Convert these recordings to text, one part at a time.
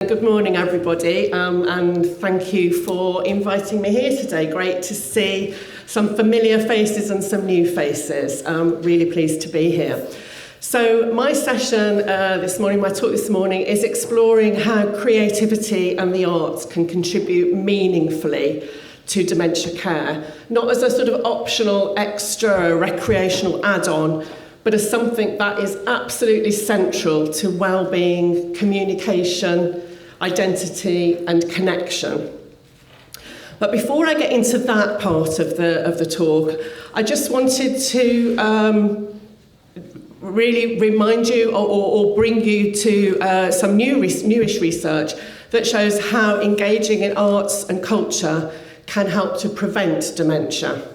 Good morning, everybody, and thank you for inviting me here today. Great to see some familiar faces and some new faces. Really pleased to be here. So my session this morning, my talk this morning, is exploring how creativity and the arts can contribute meaningfully to dementia care, not as a sort of optional, extra, recreational add-on, but as something that is absolutely central to well-being, communication, identity and connection. But before I get into that part of the talk, I just wanted to really remind you or bring you to some newish research that shows how engaging in arts and culture can help to prevent dementia.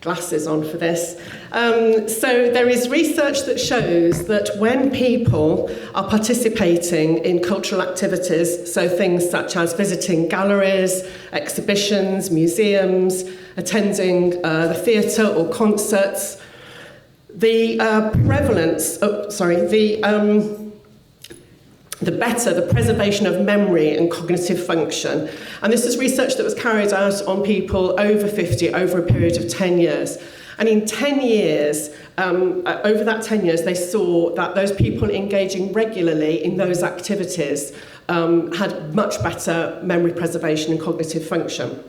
Glasses on for this. So there is research that shows that when people are participating in cultural activities, so things such as visiting galleries, exhibitions, museums, attending the theatre or concerts, the preservation of memory and cognitive function. And this is research that was carried out on people over 50 over a period of 10 years. And in 10 years, over that 10 years, they saw that those people engaging regularly in those activities had much better memory preservation and cognitive function.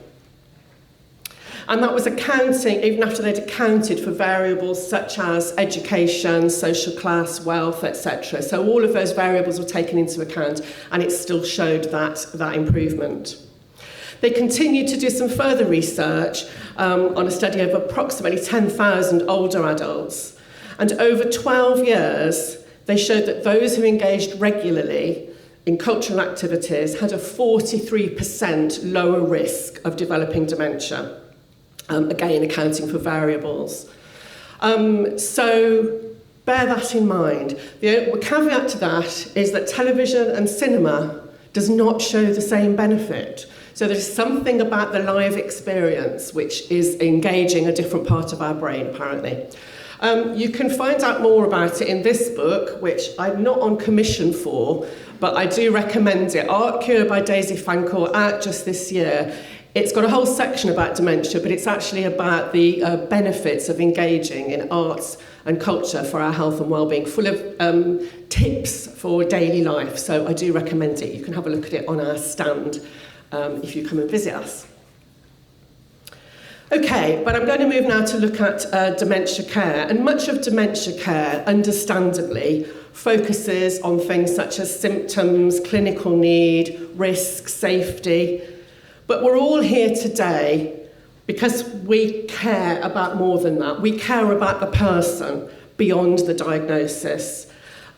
And that was accounting, even after they'd accounted for variables such as education, social class, wealth, etc. So all of those variables were taken into account, and it still showed that improvement. They continued to do some further research on a study of approximately 10,000 older adults. And over 12 years, they showed that those who engaged regularly in cultural activities had a 43% lower risk of developing dementia. Again, accounting for variables. So bear that in mind. The caveat to that is that television and cinema does not show the same benefit. So there's something about the live experience which is engaging a different part of our brain, apparently. You can find out more about it in this book, which I'm not on commission for, but I do recommend it. Art Cure by Daisy Fancourt, out just this year. It's got a whole section about dementia, but it's actually about the benefits of engaging in arts and culture for our health and well-being, full of tips for daily life. So I do recommend it. You can have a look at it on our stand if you come and visit us. Okay, but I'm going to move now to look at dementia care. And much of dementia care, understandably, focuses on things such as symptoms, clinical need, risk, safety. But we're all here today because we care about more than that. We care about the person beyond the diagnosis.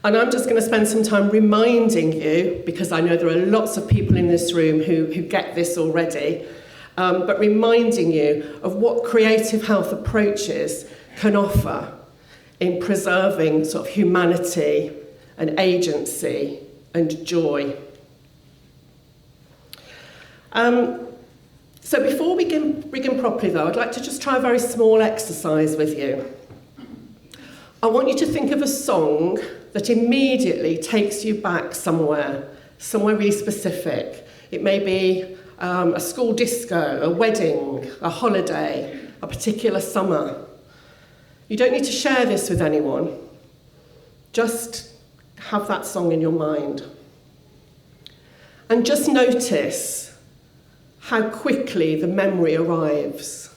And I'm just going to spend some time reminding you, because I know there are lots of people in this room who get this already, but reminding you of what creative health approaches can offer in preserving sort of humanity and agency and joy. So before we begin properly, though, I'd like to just try a very small exercise with you. I want you to think of a song that immediately takes you back somewhere really specific. It may be a school disco, a wedding, a holiday, a particular summer. You don't need to share this with anyone. Just have that song in your mind. And just notice how quickly the memory arrives.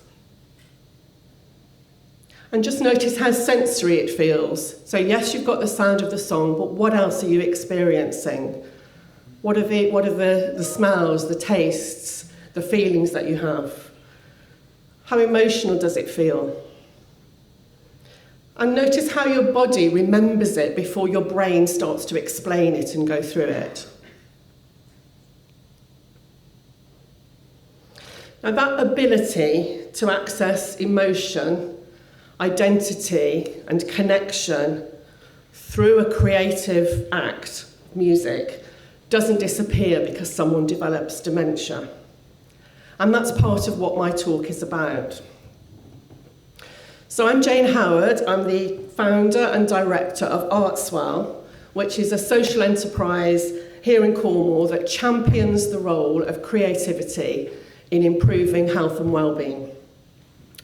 And just notice how sensory it feels. So yes, you've got the sound of the song, but what else are you experiencing? What are the smells, the tastes, the feelings that you have? How emotional does it feel? And notice how your body remembers it before your brain starts to explain it and go through it. Now, that ability to access emotion, identity, and connection through a creative act, music, doesn't disappear because someone develops dementia. And that's part of what my talk is about. So I'm Jayne Howard. I'm the founder and director of Arts Well, which is a social enterprise here in Cornwall that champions the role of creativity in improving health and wellbeing.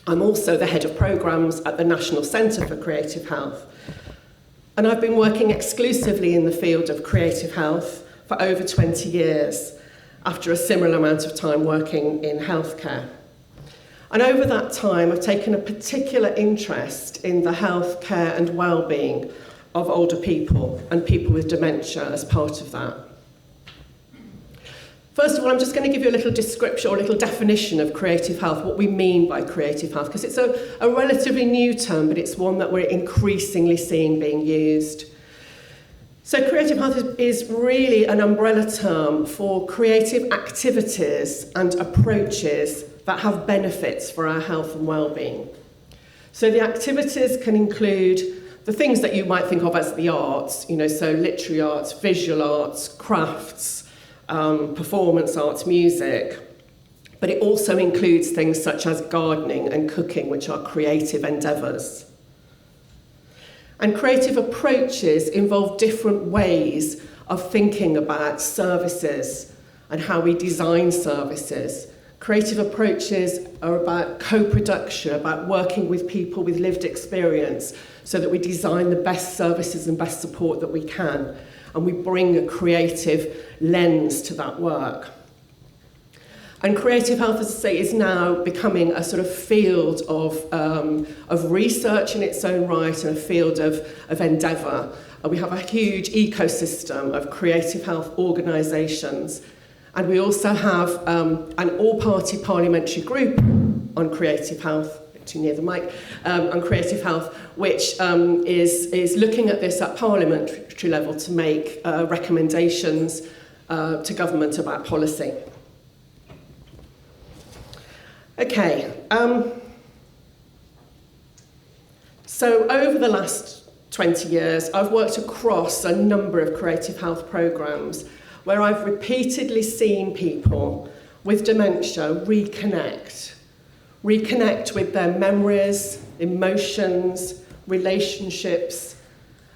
I'm also the head of programmes at the National Centre for Creative Health, and I've been working exclusively in the field of creative health for over 20 years, after a similar amount of time working in healthcare. And over that time, I've taken a particular interest in the health, care and well-being of older people and people with dementia as part of that. First of all, I'm just going to give you a little description or a little definition of creative health, what we mean by creative health, because it's a relatively new term, but it's one that we're increasingly seeing being used. So creative health is really an umbrella term for creative activities and approaches that have benefits for our health and well-being. So the activities can include the things that you might think of as the arts, so literary arts, visual arts, crafts, performance arts, music, but it also includes things such as gardening and cooking, which are creative endeavours. And creative approaches involve different ways of thinking about services and how we design services. Creative approaches are about co-production, about working with people with lived experience so that we design the best services and best support that we can, and we bring a creative lens to that work. And creative health, as I say, is now becoming a sort of field of research in its own right and a field of endeavour. We have a huge ecosystem of creative health organisations, and we also have an all-party parliamentary group on creative health, too near the mic, on creative health, which is looking at this at parliamentary level to make recommendations to government about policy. Okay, so over the last 20 years, I've worked across a number of creative health programmes where I've repeatedly seen people with dementia reconnect with their memories, emotions, relationships,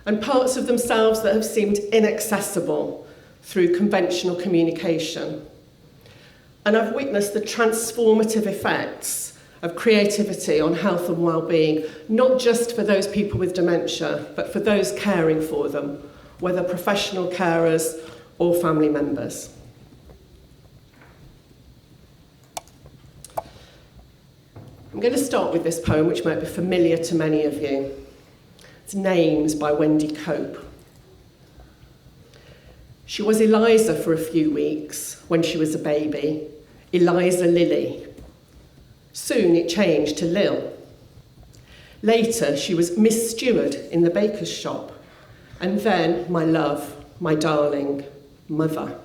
and parts of themselves that have seemed inaccessible through conventional communication. And I've witnessed the transformative effects of creativity on health and well-being, not just for those people with dementia, but for those caring for them, whether professional carers or family members. I'm going to start with this poem, which might be familiar to many of you. It's Names by Wendy Cope. She was Eliza for a few weeks when she was a baby, Eliza Lily. Soon it changed to Lil. Later she was Miss Stewart in the baker's shop, and then my love, my darling, mother.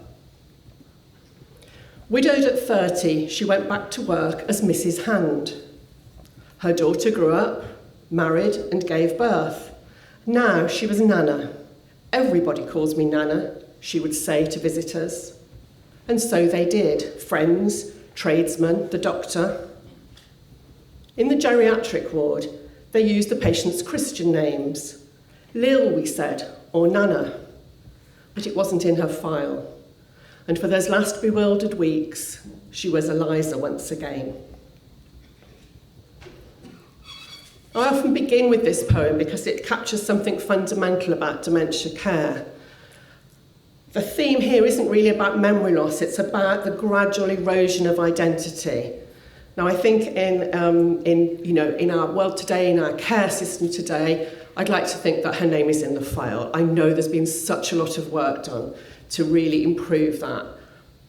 Widowed at 30, she went back to work as Mrs. Hand. Her daughter grew up, married and gave birth. Now she was Nana. Everybody calls me Nana, she would say to visitors. And so they did, friends, tradesmen, the doctor. In the geriatric ward, they used the patient's Christian names. Lil, we said, or Nana. But it wasn't in her file. And for those last bewildered weeks, she was Eliza once again. I often begin with this poem because it captures something fundamental about dementia care. The theme here isn't really about memory loss, it's about the gradual erosion of identity. Now, I think in our world today, in our care system today, I'd like to think that her name is in the file. I know there's been such a lot of work done to really improve that,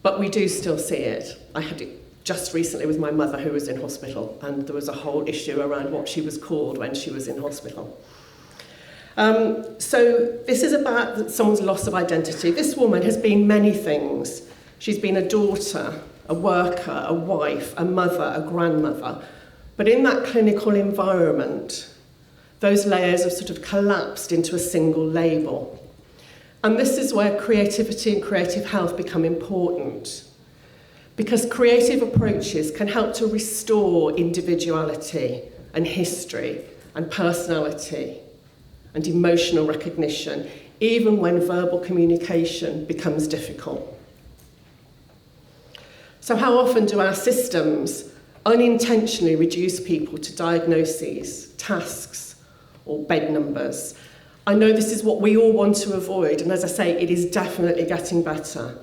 but we do still see it. I had it just recently with my mother who was in hospital, and there was a whole issue around what she was called when she was in hospital. So this is about someone's loss of identity. This woman has been many things. She's been a daughter, a worker, a wife, a mother, a grandmother. But in that clinical environment, those layers have sort of collapsed into a single label. And this is where creativity and creative health become important, because creative approaches can help to restore individuality and history and personality and emotional recognition even when verbal communication becomes difficult. So how often do our systems unintentionally reduce people to diagnoses, tasks, or bed numbers? I know this is what we all want to avoid, and as I say, it is definitely getting better.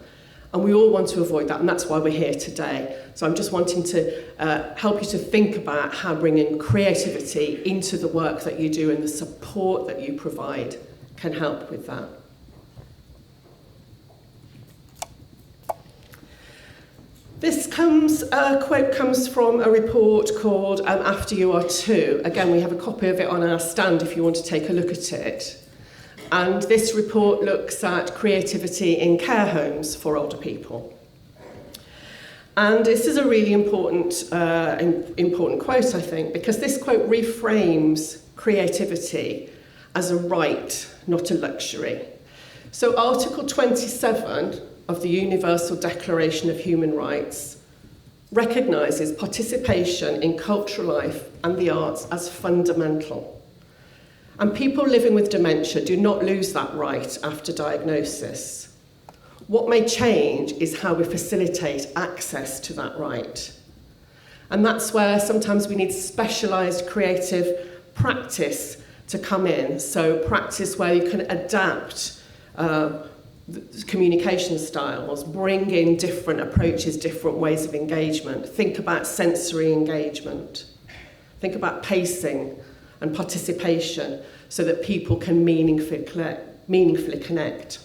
And we all want to avoid that, and that's why we're here today. So I'm just wanting to help you to think about how bringing creativity into the work that you do and the support that you provide can help with that. This quote comes from a report called After You Are Two. Again, we have a copy of it on our stand if you want to take a look at it. And this report looks at creativity in care homes for older people. And this is a really important quote, I think, because this quote reframes creativity as a right, not a luxury. So Article 27 of the Universal Declaration of Human Rights recognises participation in cultural life and the arts as fundamental. And people living with dementia do not lose that right after diagnosis. What may change is how we facilitate access to that right. And that's where sometimes we need specialised creative practice to come in. So practice where you can adapt communication styles, bring in different approaches, different ways of engagement. Think about sensory engagement. Think about pacing and participation so that people can meaningfully connect.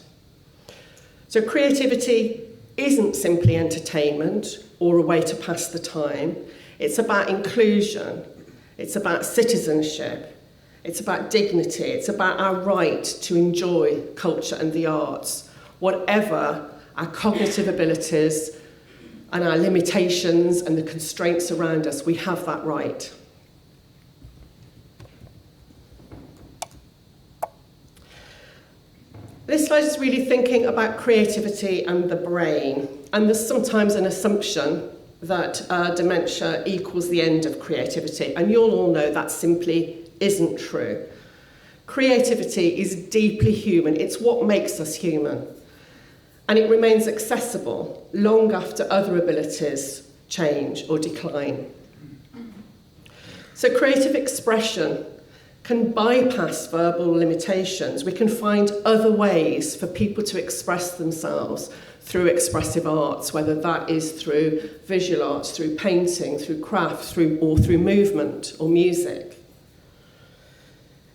So creativity isn't simply entertainment or a way to pass the time. It's about inclusion. It's about citizenship. It's about dignity. It's about our right to enjoy culture and the arts, whatever our cognitive abilities and our limitations and the constraints around us, we have that right. This slide is really thinking about creativity and the brain. And there's sometimes an assumption that dementia equals the end of creativity. And you'll all know that simply isn't true. Creativity is deeply human. It's what makes us human. And it remains accessible long after other abilities change or decline. So creative expression can bypass verbal limitations. We can find other ways for people to express themselves through expressive arts, whether that is through visual arts, through painting, through craft, or through movement or music.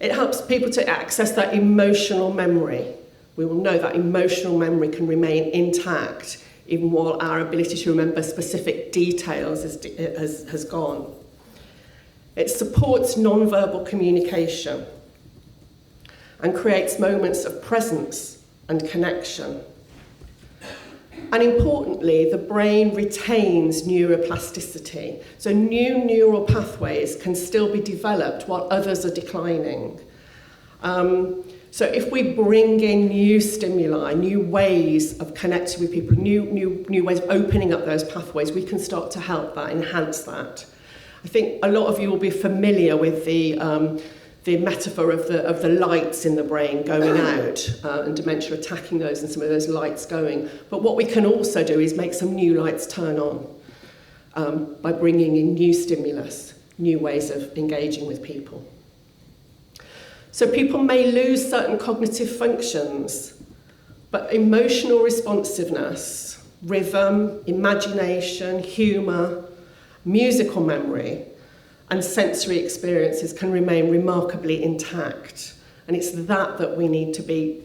It helps people to access that emotional memory. We will know that emotional memory can remain intact even while our ability to remember specific details has gone. It supports non-verbal communication and creates moments of presence and connection. And importantly, the brain retains neuroplasticity. So new neural pathways can still be developed while others are declining. So if we bring in new stimuli, new ways of connecting with people, new ways of opening up those pathways, we can start to help that, enhance that. I think a lot of you will be familiar with the metaphor of the lights in the brain going out and dementia attacking those and some of those lights going. But what we can also do is make some new lights turn on by bringing in new stimulus, new ways of engaging with people. So people may lose certain cognitive functions, but emotional responsiveness, rhythm, imagination, humour, musical memory, and sensory experiences can remain remarkably intact. And it's that we need to be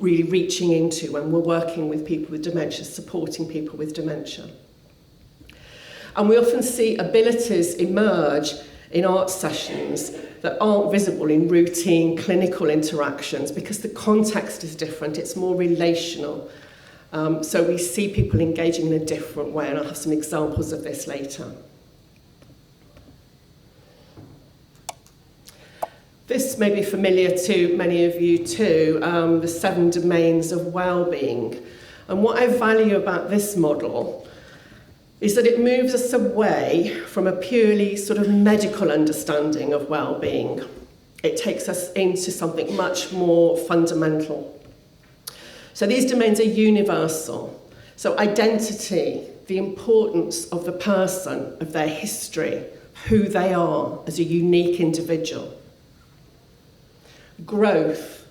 really reaching into when we're working with people with dementia, supporting people with dementia. And we often see abilities emerge in art sessions that aren't visible in routine clinical interactions because the context is different, it's more relational. So we see people engaging in a different way, and I'll have some examples of this later. This may be familiar to many of you too, the 7 domains of well-being. And what I value about this model is that it moves us away from a purely sort of medical understanding of well-being It takes us into something much more fundamental. So these domains are universal. So identity, the importance of the person, of their history, who they are as a unique individual. Growth,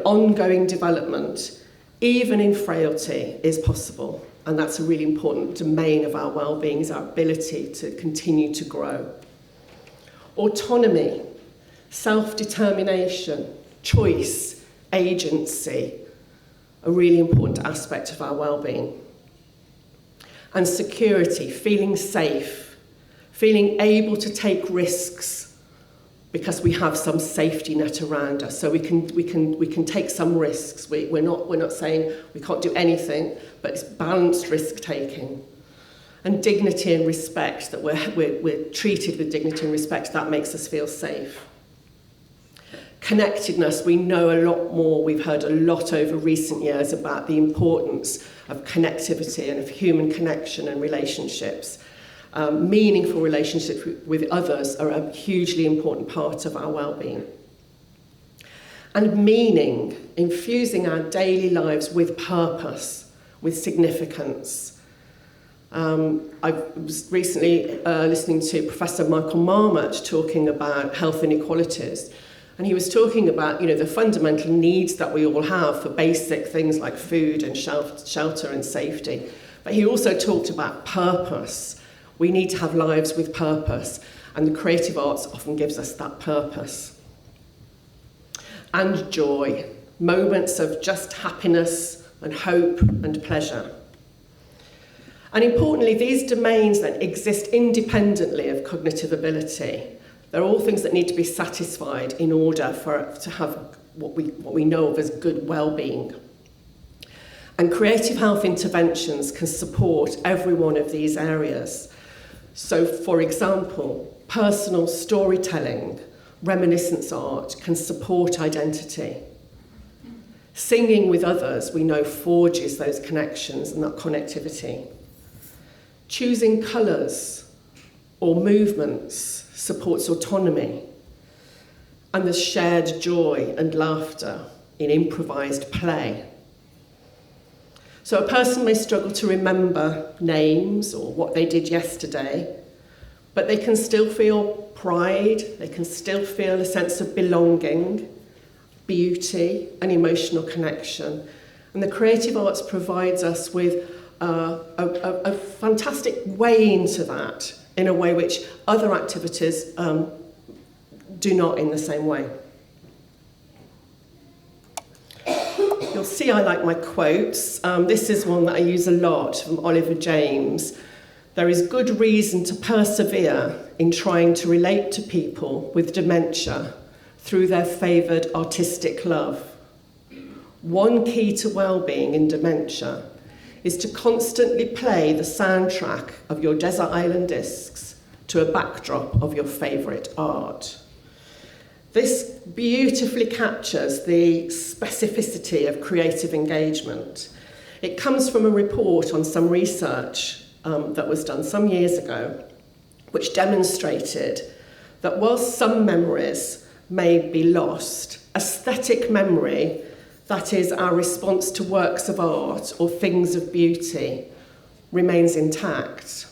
ongoing development, even in frailty, is possible. And that's a really important domain of our well-being, is our ability to continue to grow. Autonomy, self-determination, choice, agency, a really important aspect of our well-being. And security, feeling safe, feeling able to take risks because we have some safety net around us, so we can take some risks. We're not saying we can't do anything, but it's balanced risk taking. And dignity and respect, that we're treated with dignity and respect, that makes us feel safe. Connectedness, we know a lot more. We've heard a lot over recent years about the importance of connectivity and of human connection and relationships. Meaningful relationships with others are a hugely important part of our well-being. And meaning, infusing our daily lives with purpose, with significance. I was recently listening to Professor Michael Marmot talking about health inequalities. And he was talking about, the fundamental needs that we all have for basic things like food and shelter and safety. But he also talked about purpose. We need to have lives with purpose, and the creative arts often gives us that purpose. And joy, moments of just happiness and hope and pleasure. And importantly, these domains then exist independently of cognitive ability. They're all things that need to be satisfied in order to have what we know of as good well-being. And creative health interventions can support every one of these areas. So, for example, personal storytelling, reminiscence art can support identity. Singing with others, we know, forges those connections and that connectivity. Choosing colours or movements supports autonomy, and the shared joy and laughter in improvised play. So a person may struggle to remember names or what they did yesterday, but they can still feel pride, they can still feel a sense of belonging, beauty, and emotional connection. And the creative arts provides us with a fantastic way into that, in a way which other activities do not in the same way. You'll see I like my quotes. This is one that I use a lot from Oliver James. There is good reason to persevere in trying to relate to people with dementia through their favoured artistic love. One key to well-being in dementia is to constantly play the soundtrack of your desert island discs to a backdrop of your favourite art. This beautifully captures the specificity of creative engagement. It comes from a report on some research that was done some years ago, which demonstrated that whilst some memories may be lost, aesthetic memory, that is our response to works of art or things of beauty, remains intact.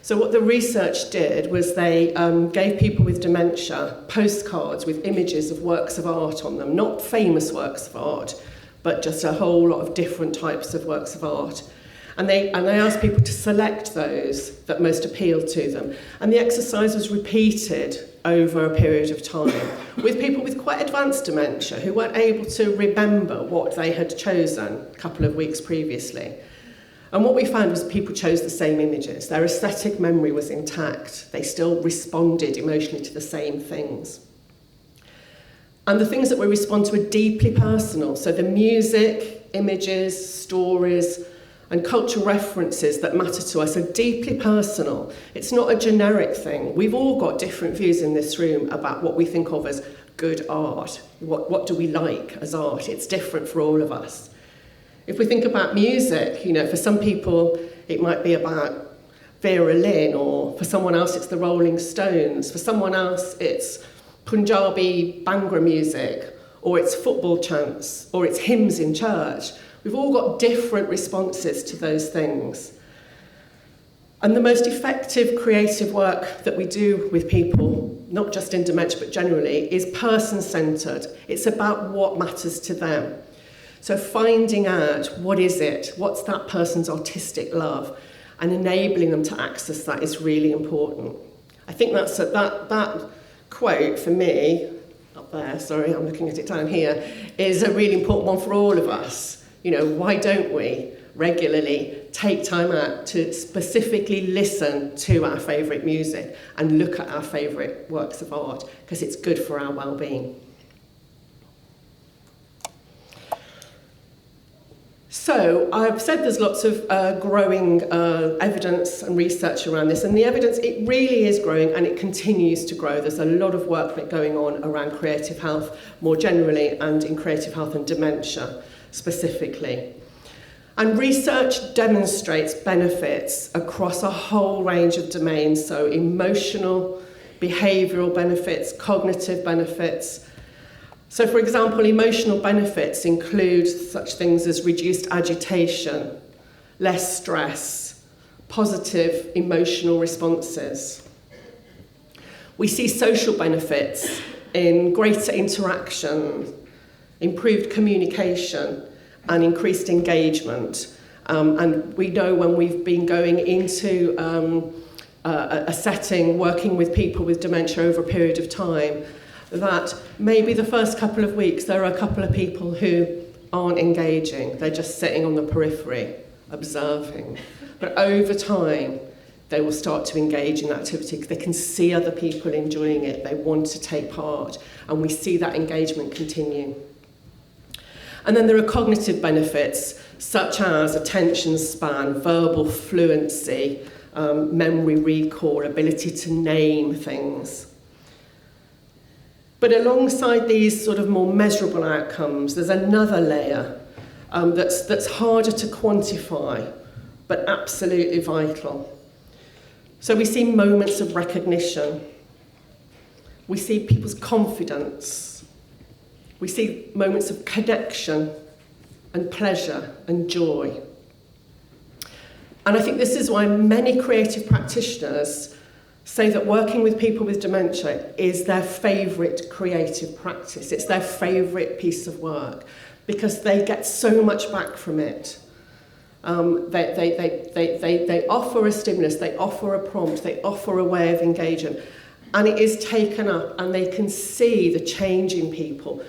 So what the research did was they gave people with dementia postcards with images of works of art on them, not famous works of art, but just a whole lot of different types of works of art. And they asked people to select those that most appealed to them. And the exercise was repeated over a period of time with people with quite advanced dementia who weren't able to remember what they had chosen a couple of weeks previously. And what we found was people chose the same images. Their aesthetic memory was intact. They still responded emotionally to the same things. And the things that we respond to are deeply personal. So the music, images, stories, and cultural references that matter to us are deeply personal. It's not a generic thing. We've all got different views in this room about what we think of as good art. What do we like as art? It's different for all of us. If we think about music, for some people it might be about Vera Lynn, or for someone else it's the Rolling Stones. For someone else it's Punjabi Bhangra music, or it's football chants, or it's hymns in church. We've all got different responses to those things. And the most effective creative work that we do with people, not just in dementia but generally, is person-centred. It's about what matters to them. So finding out what is it, what's that person's artistic love, and enabling them to access that is really important. I think that quote for me, up there, sorry, I'm looking at it down here, is a really important one for all of us. You know, why don't we regularly take time out to specifically listen to our favourite music and look at our favourite works of art, because it's good for our well-being. So I've said there's lots of growing evidence and research around this, and the evidence, it really is growing and it continues to grow. There's a lot of work going on around creative health more generally, and in creative health and dementia specifically. And research demonstrates benefits across a whole range of domains, so emotional, behavioural benefits, cognitive benefits. So, for example, emotional benefits include such things as reduced agitation, less stress, positive emotional responses. We see social benefits in greater interaction, improved communication, and increased engagement. And we know when we've been going into a setting, working with people with dementia over a period of time, that maybe the first couple of weeks there are a couple of people who aren't engaging. They're just sitting on the periphery, observing. But over time, they will start to engage in activity because they can see other people enjoying it. They want to take part, and we see that engagement continue. And then there are cognitive benefits, such as attention span, verbal fluency, memory recall, ability to name things. But alongside these sort of more measurable outcomes, there's another layer that's harder to quantify, but absolutely vital. So we see moments of recognition. We see people's confidence. We see moments of connection and pleasure and joy. And I think this is why many creative practitioners say that working with people with dementia is their favourite creative practice. It's their favourite piece of work because they get so much back from it. They offer a stimulus, they offer a prompt, they offer a way of engaging, and it is taken up, and they can see the change in people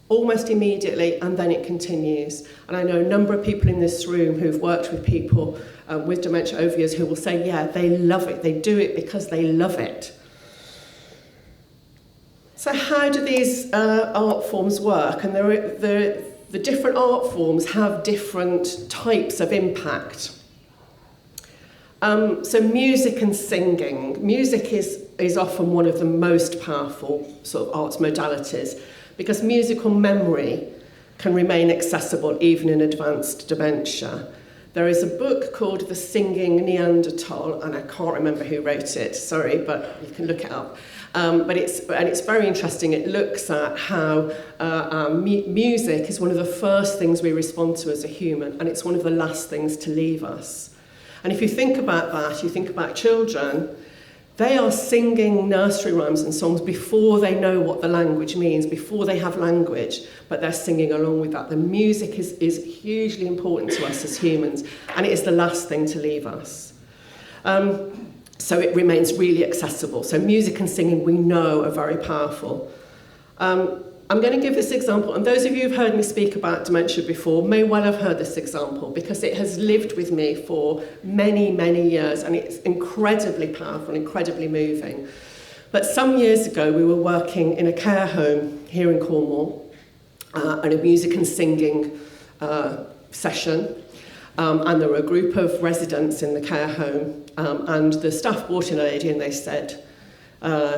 almost immediately, and then it continues. And I know a number of people in this room who've worked with people with dementia over years who will say, yeah, they love it. They do it because they love it. So how do these art forms work? And the different art forms have different types of impact. So music and singing. Music is often one of the most powerful sort of arts modalities, because musical memory can remain accessible even in advanced dementia. There is a book called The Singing Neanderthal, and I can't remember who wrote it, sorry, but you can look it up. But it's very interesting. It looks at how music is one of the first things we respond to as a human, and it's one of the last things to leave us. And if you think about that, you think about children, they are singing nursery rhymes and songs before they know what the language means, before they have language, but they're singing along with that. The music is hugely important to us as humans, and it is the last thing to leave us. So it remains really accessible. So music and singing, we know, are very powerful. I'm going to give this example, and those of you who've heard me speak about dementia before may well have heard this example, because it has lived with me for many, many years, and it's incredibly powerful, incredibly moving. But some years ago, we were working in a care home here in Cornwall, at a music and singing session, and there were a group of residents in the care home, and the staff brought in a lady, and they said,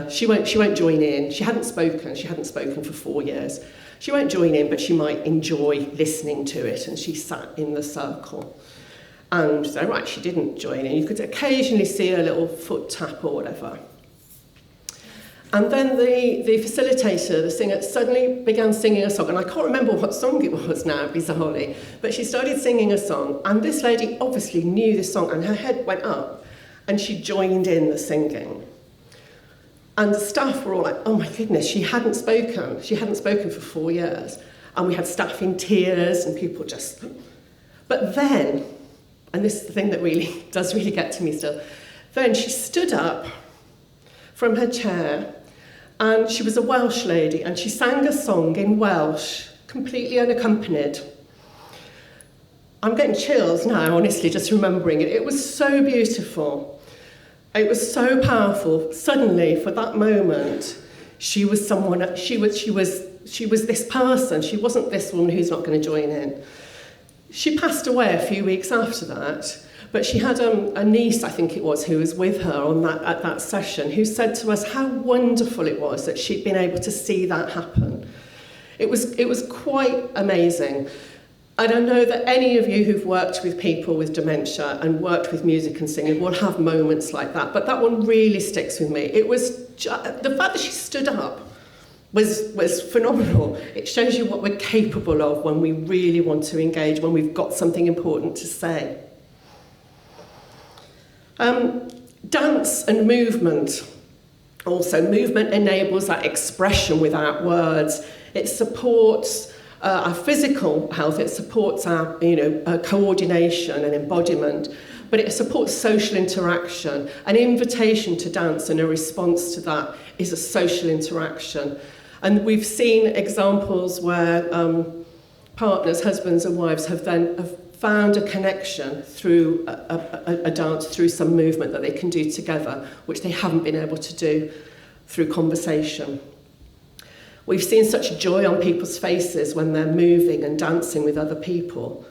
she won't join in. She hadn't spoken for 4 years. She won't join in, but she might enjoy listening to it. And she sat in the circle. And so, right, she didn't join in. You could occasionally see a little foot tap or whatever. And then the facilitator, the singer, suddenly began singing a song. And I can't remember what song it was now, bizarrely. But she started singing a song. And this lady obviously knew this song. And her head went up. And she joined in the singing. And the staff were all like, oh my goodness, she hadn't spoken. She hadn't spoken for 4 years. And we had staff in tears and people just... But then, and this is the thing that does really get to me still, then she stood up from her chair, and she was a Welsh lady, and she sang a song in Welsh, completely unaccompanied. I'm getting chills now, honestly, just remembering it. It was so beautiful. It was so powerful. Suddenly, for that moment, she was someone. She was this person. She wasn't this woman who's not going to join in. She passed away a few weeks after that. But she had a niece, I think it was, who was with her at that session, who said to us how wonderful it was that she'd been able to see that happen. It was quite amazing. And I know that any of you who've worked with people with dementia and worked with music and singing will have moments like that. But that one really sticks with me. It was the fact that she stood up was phenomenal. It shows you what we're capable of when we really want to engage, when we've got something important to say. Dance and movement. Also, movement enables that expression without words. It supports our physical health. It supports our, coordination and embodiment. But it supports social interaction. An invitation to dance and a response to that is a social interaction. And we've seen examples where partners, husbands and wives, have found a connection through a dance, through some movement that they can do together, which they haven't been able to do through conversation. We've seen such joy on people's faces when they're moving and dancing with other people.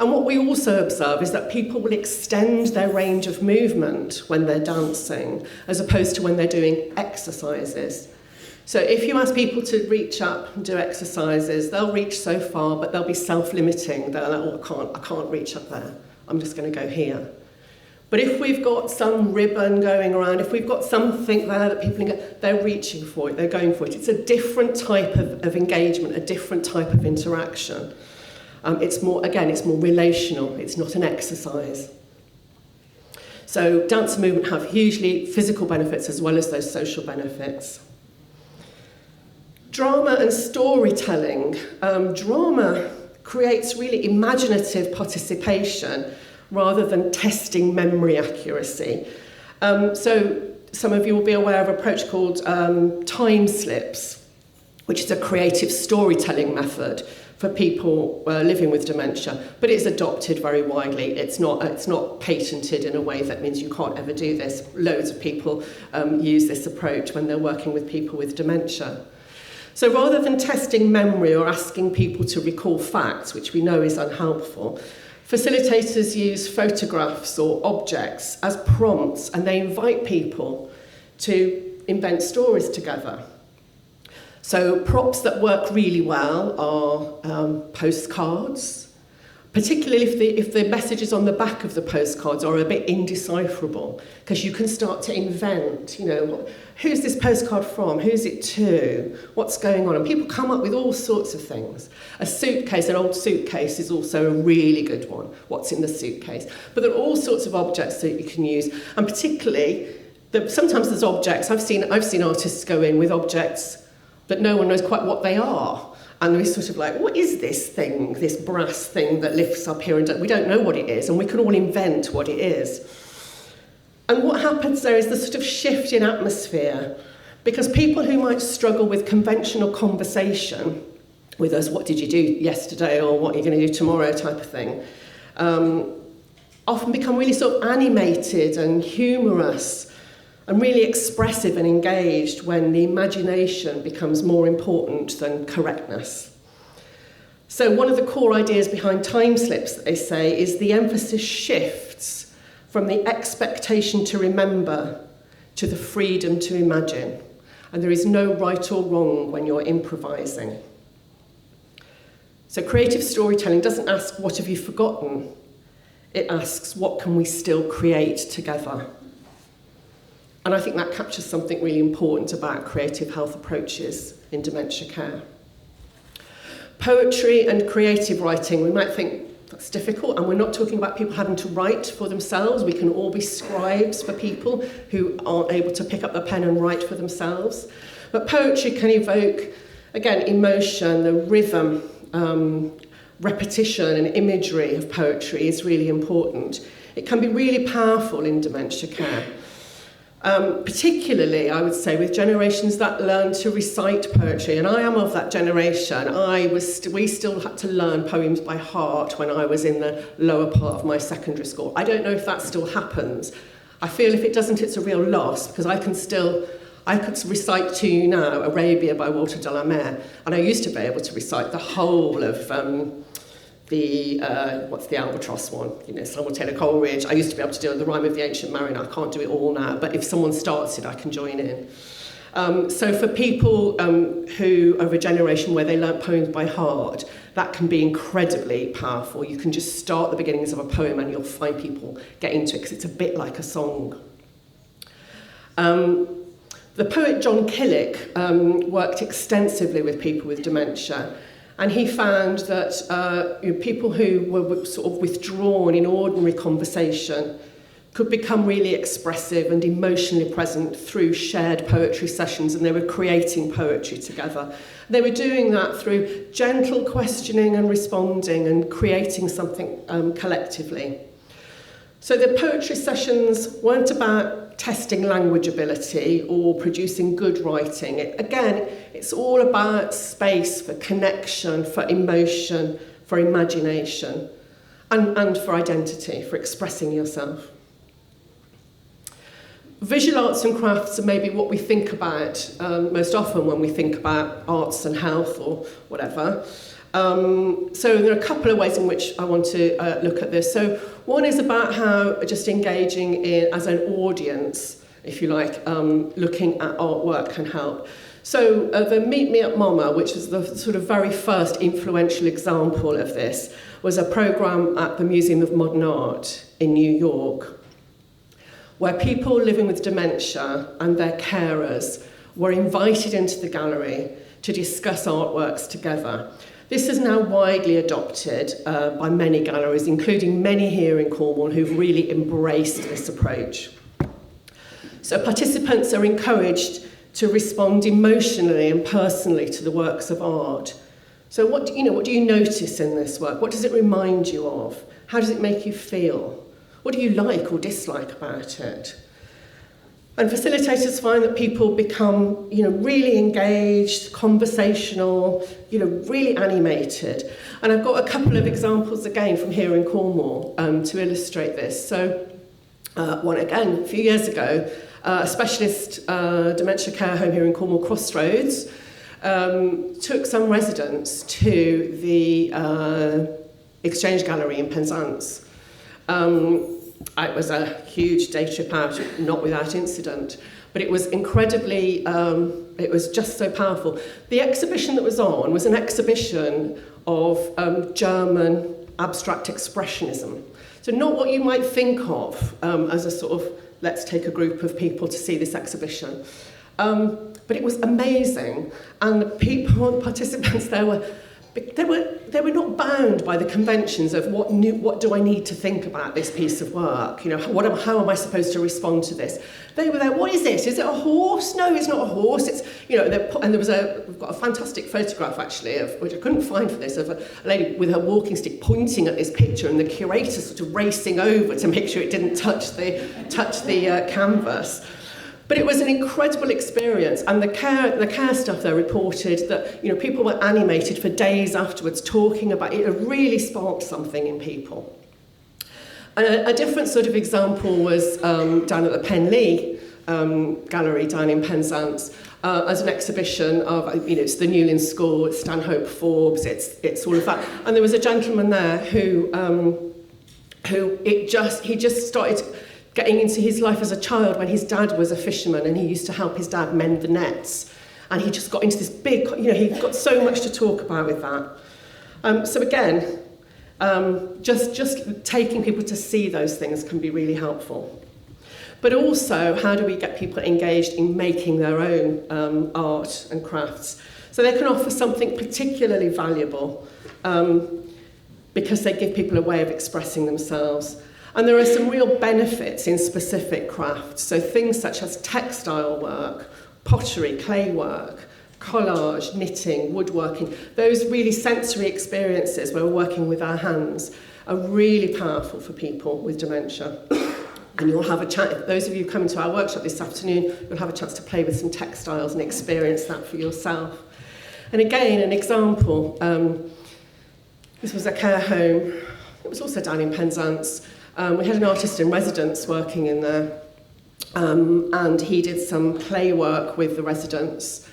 And what we also observe is that people will extend their range of movement when they're dancing, as opposed to when they're doing exercises. So if you ask people to reach up and do exercises, they'll reach so far, but they'll be self-limiting. They're like, oh, I can't reach up there. I'm just going to go here. But if we've got some ribbon going around, if we've got something there that people can get, they're reaching for it, they're going for it. It's a different type of engagement, a different type of interaction. It's more relational. It's not an exercise. So dance and movement have hugely physical benefits as well as those social benefits. Drama and storytelling. Drama creates really imaginative participation rather than testing memory accuracy. So some of you will be aware of an approach called time slips, which is a creative storytelling method for people living with dementia, but it's adopted very widely. It's not patented in a way that means you can't ever do this. Loads of people use this approach when they're working with people with dementia. So rather than testing memory or asking people to recall facts, which we know is unhelpful, facilitators use photographs or objects as prompts, and they invite people to invent stories together. So props that work really well are postcards, particularly if the messages on the back of the postcards are a bit indecipherable, because you can start to invent, who's this postcard from, who's it to, what's going on, and people come up with all sorts of things. An old suitcase is also a really good one, what's in the suitcase. But there are all sorts of objects that you can use, and particularly, sometimes there's objects, I've seen artists go in with objects that no one knows quite what they are. And we're sort of like, what is this thing, this brass thing that lifts up here? And we don't know what it is, and we can all invent what it is. And what happens there is the sort of shift in atmosphere, because people who might struggle with conventional conversation with us, what did you do yesterday, or what are you going to do tomorrow type of thing, often become really sort of animated and humorous and really expressive and engaged when the imagination becomes more important than correctness. So one of the core ideas behind time slips, that they say, is the emphasis shifts from the expectation to remember to the freedom to imagine. And there is no right or wrong when you're improvising. So creative storytelling doesn't ask, what have you forgotten? It asks, what can we still create together? And I think that captures something really important about creative health approaches in dementia care. Poetry and creative writing, we might think that's difficult, and we're not talking about people having to write for themselves. We can all be scribes for people who aren't able to pick up the pen and write for themselves. But poetry can evoke, again, emotion, the rhythm, repetition and imagery of poetry is really important. It can be really powerful in dementia care. Particularly, I would say, with generations that learn to recite poetry, and I am of that generation. We still had to learn poems by heart when I was in the lower part of my secondary school. I don't know if that still happens. I feel if it doesn't, it's a real loss, because I could recite to you now Arabia by Walter de la Mare, and I used to be able to recite the whole of what's the albatross one? Samuel Taylor Coleridge. I used to be able to do the Rime of the Ancient Mariner. I can't do it all now, but if someone starts it, I can join in. So for people who are of a generation where they learnt poems by heart, that can be incredibly powerful. You can just start the beginnings of a poem and you'll find people get into it because it's a bit like a song. The poet John Killick worked extensively with people with dementia. And he found that people who were sort of withdrawn in ordinary conversation could become really expressive and emotionally present through shared poetry sessions, and they were creating poetry together. They were doing that through gentle questioning and responding and creating something collectively. So the poetry sessions weren't about testing language ability or producing good writing. It's all about space for connection, for emotion, for imagination, and for identity, for expressing yourself. Visual arts and crafts are maybe what we think about most often when we think about arts and health or whatever. So there are a couple of ways in which I want to look at this. So one is about how just engaging in as an audience, if you like, looking at artwork can help. So the Meet Me at MoMA, which is the sort of very first influential example of this, was a programme at the Museum of Modern Art in New York, where people living with dementia and their carers were invited into the gallery to discuss artworks together. This is now widely adopted by many galleries, including many here in Cornwall who've really embraced this approach. So participants are encouraged to respond emotionally and personally to the works of art. So what do you notice in this work? What does it remind you of? How does it make you feel? What do you like or dislike about it? And facilitators find that people become, really engaged, conversational, really animated. And I've got a couple of examples again from here in Cornwall to illustrate this. So, one again, a few years ago, a specialist dementia care home here in Cornwall, Crossroads, took some residents to the Exchange Gallery in Penzance. It was a huge day trip out, not without incident, but it was incredibly, it was just so powerful. The exhibition that was on was an exhibition of German abstract expressionism. So not what you might think of as a sort of, let's take a group of people to see this exhibition. But it was amazing, and the participants there they were not bound by the conventions of what do I need to think about this piece of work? How am I supposed to respond to this? They were there. What is this? Is it a horse? No, it's not a horse. It's and we've got a fantastic photograph actually of which I couldn't find for this of a lady with her walking stick pointing at this picture, and the curator sort of racing over to make sure it didn't touch the canvas. But it was an incredible experience, and the care staff there reported that people were animated for days afterwards, talking about it. It really sparked something in people. And a different sort of example was down at the Penlee Gallery down in Penzance, as an exhibition of it's the Newlyn School, it's Stanhope Forbes, it's all of that. And there was a gentleman there who he just started getting into his life as a child when his dad was a fisherman, and he used to help his dad mend the nets. And he just got into this big, he got so much to talk about with that. So again, just taking people to see those things can be really helpful. But also, how do we get people engaged in making their own art and crafts? So they can offer something particularly valuable because they give people a way of expressing themselves. And there are some real benefits in specific crafts. So things such as textile work, pottery, clay work, collage, knitting, woodworking, those really sensory experiences where we're working with our hands are really powerful for people with dementia. And you'll have a chance, those of you coming to our workshop this afternoon, you'll have a chance to play with some textiles and experience that for yourself. And again, an example, this was a care home, it was also down in Penzance. We had an artist in residence working in there, and he did some clay work with the residents.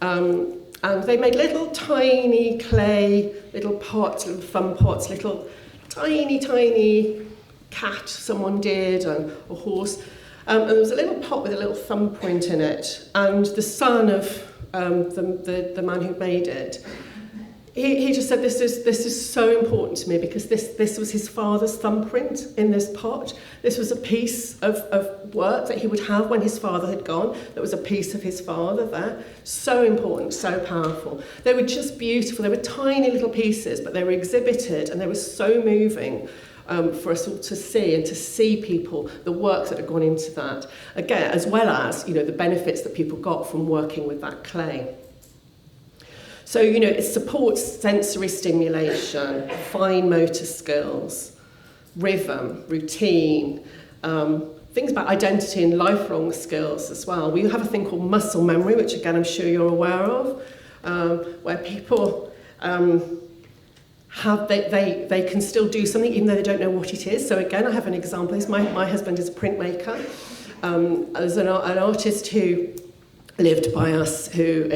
And they made little tiny clay, little pots, little thumb pots, little tiny cat someone did, and a horse. And there was a little pot with a little thumbprint in it. And the son of the man who made it, he just said, this is so important to me because this was his father's thumbprint in this pot. This was a piece of work that he would have when his father had gone. There was a piece of his father there. So important, so powerful. They were just beautiful. They were tiny little pieces, but they were exhibited and they were so moving for us all to see, and to see people, the work that had gone into that. Again, as well as, the benefits that people got from working with that clay. So, it supports sensory stimulation, fine motor skills, rhythm, routine, things about identity and lifelong skills as well. We have a thing called muscle memory, which again I'm sure you're aware of, where people they can still do something even though they don't know what it is. So again, I have an example. My husband is a printmaker. There's an artist who lived by us who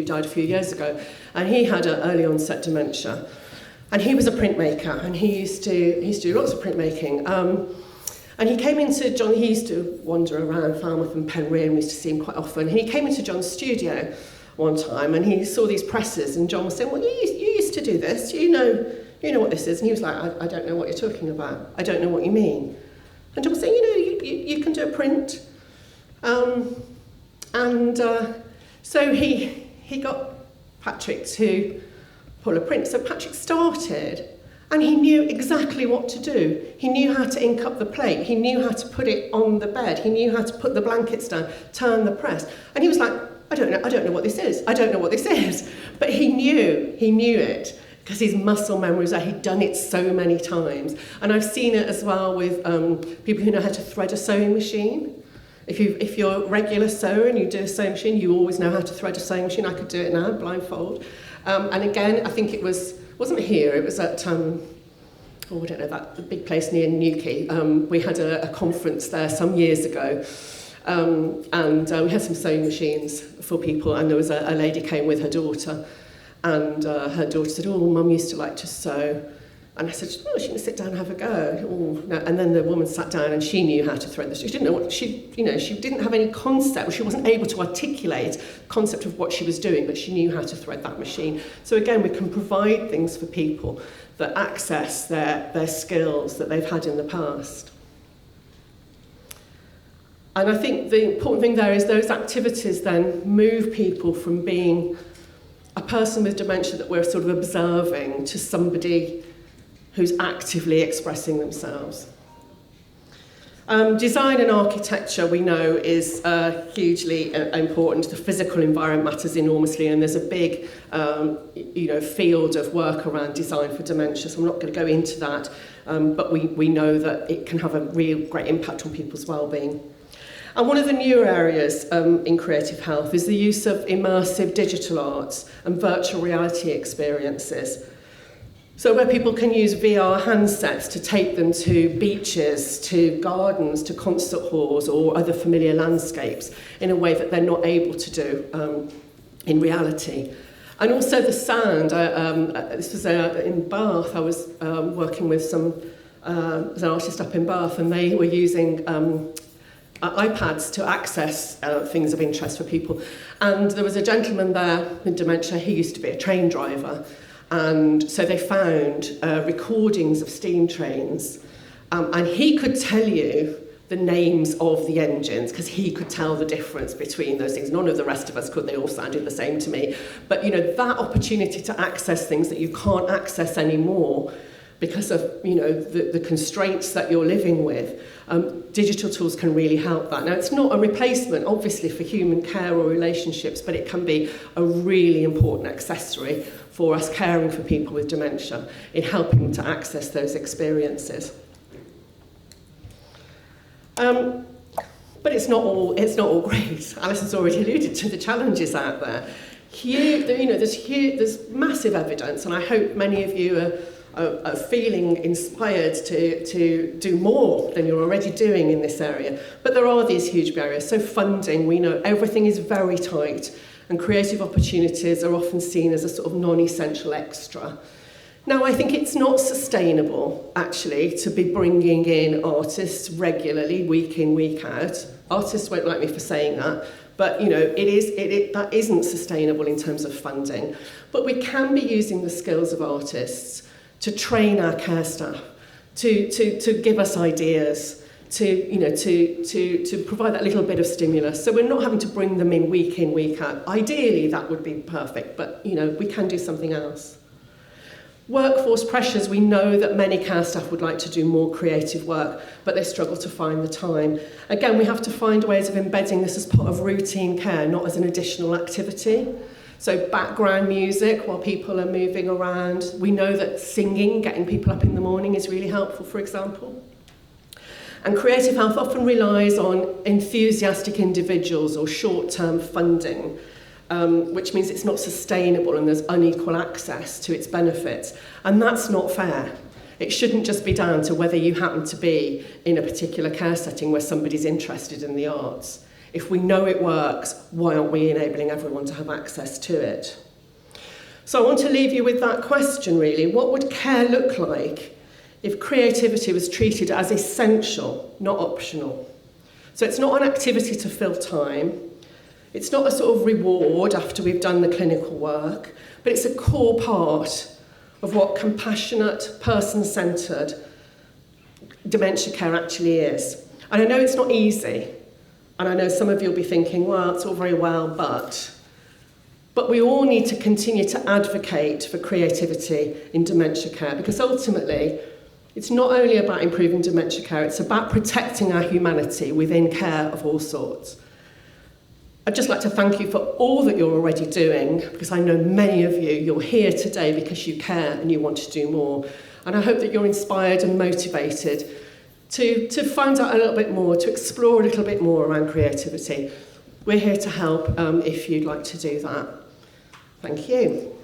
died a few years ago, and he had an early onset dementia, and he was a printmaker, and he used to do lots of printmaking. And he came into John. He used to wander around Falmouth and Penrhyn. We used to see him quite often. And he came into John's studio one time, and he saw these presses, and John was saying, "Well, you used to do this. You know what this is." And he was like, "I don't know what you're talking about. I don't know what you mean." And John was saying, "You can do a print." So he got Patrick to pull a print. So Patrick started, and he knew exactly what to do. He knew how to ink up the plate. He knew how to put it on the bed. He knew how to put the blankets down, turn the press. And he was like, I don't know what this is. I don't know what this is. But he knew it because his muscle memory was there. He'd done it so many times. And I've seen it as well with people who know how to thread a sewing machine. If you're a regular sewer and you do a sewing machine, you always know how to thread a sewing machine. I could do it now, blindfold. And again, I think wasn't here, it was at, that big place near Newquay. We had a conference there some years ago, and we had some sewing machines for people, and there was a lady came with her daughter, and her daughter said, "Oh, Mum used to like to sew." And I said, "Oh, she can sit down and have a go." Oh, no. And then the woman sat down and she knew how to thread the stitch. She didn't know what she didn't have any concept. She wasn't able to articulate concept of what she was doing, but she knew how to thread that machine. So again, we can provide things for people that access their skills that they've had in the past. And I think the important thing there is those activities then move people from being a person with dementia that we're sort of observing to somebody who's actively expressing themselves. Design and architecture, we know, is hugely important. The physical environment matters enormously, and there's a big field of work around design for dementia, so I'm not going to go into that, but we know that it can have a real great impact on people's well-being. And one of the newer areas in creative health is the use of immersive digital arts and virtual reality experiences. So where people can use VR handsets to take them to beaches, to gardens, to concert halls or other familiar landscapes in a way that they're not able to do in reality. And also the sound. This was in Bath. I was working with an artist up in Bath, and they were using iPads to access things of interest for people. And there was a gentleman there with dementia. He used to be a train driver. And so they found recordings of steam trains And he could tell you the names of the engines, because he could tell the difference between those things. None of the rest of us could, they all sounded the same to me. But that opportunity to access things that you can't access anymore because of the constraints that you're living with, digital tools can really help that. Now, it's not a replacement, obviously, for human care or relationships, but it can be a really important accessory for us caring for people with dementia in helping them to access those experiences. But it's not all great. Alice has already alluded to the challenges out there. There's massive evidence, and I hope many of you are feeling inspired to do more than you're already doing in this area. But there are these huge barriers. So funding, we know everything is very tight, and creative opportunities are often seen as a sort of non-essential extra. Now, I think it's not sustainable, actually, to be bringing in artists regularly, week in, week out. Artists won't like me for saying that, but that isn't sustainable in terms of funding. But we can be using the skills of artists to train our care staff, to give us ideas, to provide that little bit of stimulus. So we're not having to bring them in, week out. Ideally, that would be perfect, but we can do something else. Workforce pressures, we know that many care staff would like to do more creative work, but they struggle to find the time. Again, we have to find ways of embedding this as part of routine care, not as an additional activity. So background music while people are moving around. We know that singing, getting people up in the morning, is really helpful, for example. And creative health often relies on enthusiastic individuals or short-term funding, which means it's not sustainable and there's unequal access to its benefits. And that's not fair. It shouldn't just be down to whether you happen to be in a particular care setting where somebody's interested in the arts. If we know it works, why aren't we enabling everyone to have access to it? So I want to leave you with that question, really. What would care look like if creativity was treated as essential, not optional? So it's not an activity to fill time. It's not a sort of reward after we've done the clinical work, but it's a core part of what compassionate, person-centred dementia care actually is. And I know it's not easy, and I know some of you will be thinking, well, it's all very well, but we all need to continue to advocate for creativity in dementia care, because ultimately, it's not only about improving dementia care, it's about protecting our humanity within care of all sorts. I'd just like to thank you for all that you're already doing, because I know many of you're here today because you care and you want to do more. And I hope that you're inspired and motivated to find out a little bit more, to explore a little bit more around creativity. We're here to help if you'd like to do that. Thank you.